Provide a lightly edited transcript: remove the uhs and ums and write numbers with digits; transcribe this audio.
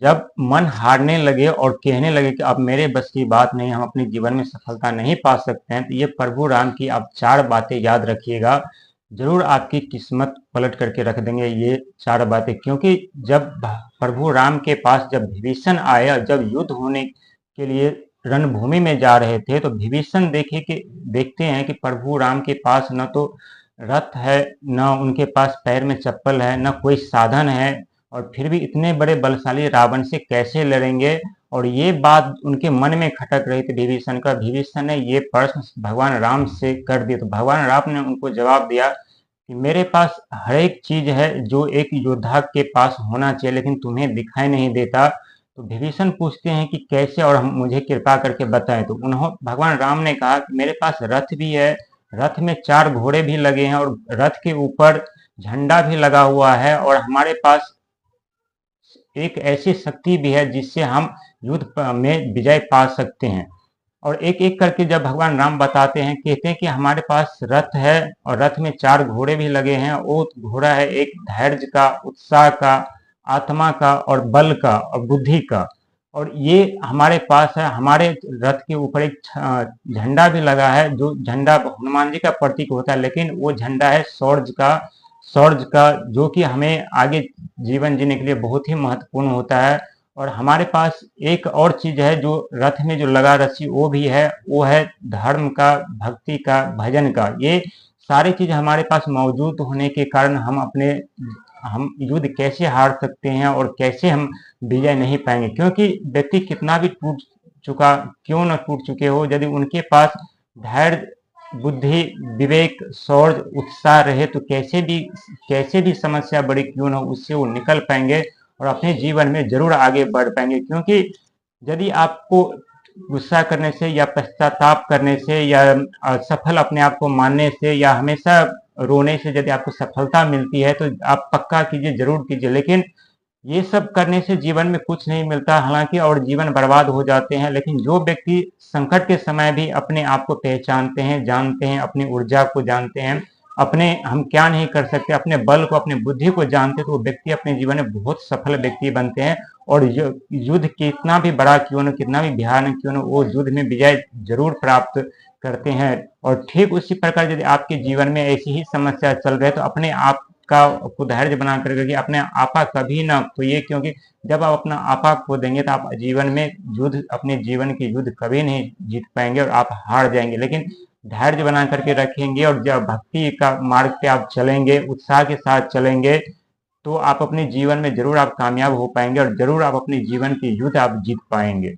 जब मन हारने लगे और कहने लगे कि अब मेरे बस की बात नहीं, हम अपने जीवन में सफलता नहीं पा सकते हैं, तो ये प्रभु राम की आप 4 बातें याद रखिएगा। ज़रूर आपकी किस्मत पलट करके रख देंगे ये 4 बातें। क्योंकि जब प्रभु राम के पास जब विभीषण आया, जब युद्ध होने के लिए रणभूमि में जा रहे थे, तो विभीषण देखते हैं कि प्रभु राम के पास न तो रथ है, न उनके पास पैर में चप्पल है, न कोई साधन है, और फिर भी इतने बड़े बलशाली रावण से कैसे लड़ेंगे। और ये बात उनके मन में खटक रही थी विभीषण का। विभीषण ने ये प्रश्न भगवान राम से कर दिया, तो भगवान राम ने उनको जवाब दिया कि मेरे पास हर एक चीज है जो एक योद्धा के पास होना चाहिए, लेकिन तुम्हें दिखाई नहीं देता। तो विभीषण पूछते हैं कि कैसे, और हम मुझे कृपा करके बताएं। तो भगवान राम ने कहा कि मेरे पास रथ भी है, रथ में 4 घोड़े भी लगे हैं, और रथ के ऊपर झंडा भी लगा हुआ है, और हमारे पास एक ऐसी शक्ति भी है जिससे हम युद्ध में विजय पा सकते हैं। और एक एक करके जब भगवान राम बताते हैं, कहते हैं कि हमारे पास रथ है, और रथ में 4 घोड़े भी लगे हैं। वो घोड़ा है एक धैर्य का, उत्साह का, आत्मा का, और बल का, और बुद्धि का। और ये हमारे पास है। हमारे रथ के ऊपर एक झंडा भी लगा है, जो झंडा हनुमान जी का प्रतीक होता है, लेकिन वो झंडा है शौर्य का, जो कि हमें आगे जीवन जीने के लिए बहुत ही महत्वपूर्ण होता है। और हमारे पास एक और चीज है जो रथ में जो लगा रस्सी वो भी है, वो है धर्म का, भक्ति का, भजन का। ये सारी चीज हमारे पास मौजूद होने के कारण हम युद्ध कैसे हार सकते हैं और कैसे हम विजय नहीं पाएंगे। क्योंकि व्यक्ति कितना भी टूट चुका क्यों न टूट चुके हो, यदि उनके पास धैर्य, बुद्धि, विवेक, शौर्य, उत्साह रहे, तो कैसे भी समस्या बड़ी क्यों न हो, उससे वो निकल पाएंगे और अपने जीवन में जरूर आगे बढ़ पाएंगे। क्योंकि यदि आपको गुस्सा करने से या पश्चाताप करने से या असफल अपने आप को मानने से या हमेशा रोने से यदि आपको सफलता मिलती है, तो आप पक्का कीजिए, जरूर कीजिए। लेकिन ये सब करने से जीवन में कुछ नहीं मिलता हालांकि, और जीवन बर्बाद हो जाते हैं। लेकिन जो व्यक्ति संकट के समय भी अपने आप को पहचानते हैं, जानते हैं, अपनी ऊर्जा को जानते हैं, अपने हम क्या नहीं कर सकते, अपने बल को, अपने बुद्धि को जानते हैं, तो वो व्यक्ति अपने जीवन में बहुत सफल व्यक्ति बनते हैं। और युद्ध कितना भी बड़ा क्यों न, कितना भी भयानक क्यों न, वो युद्ध में विजय जरूर प्राप्त करते हैं। और ठीक उसी प्रकार यदि आपके जीवन में ऐसी ही समस्या चल रही है, तो अपने आप का को धैर्य बना करके अपने आपा कभी ना खोइए। क्योंकि जब आप अपना आपा खो देंगे, तो आप जीवन में युद्ध, अपने जीवन के युद्ध कभी नहीं जीत पाएंगे और आप हार जाएंगे। लेकिन धैर्य बना करके रखेंगे और जब भक्ति का मार्ग पे आप चलेंगे, उत्साह के साथ चलेंगे, तो आप अपने जीवन में जरूर आप कामयाब हो पाएंगे और जरूर आप अपने जीवन के युद्ध आप जीत पाएंगे।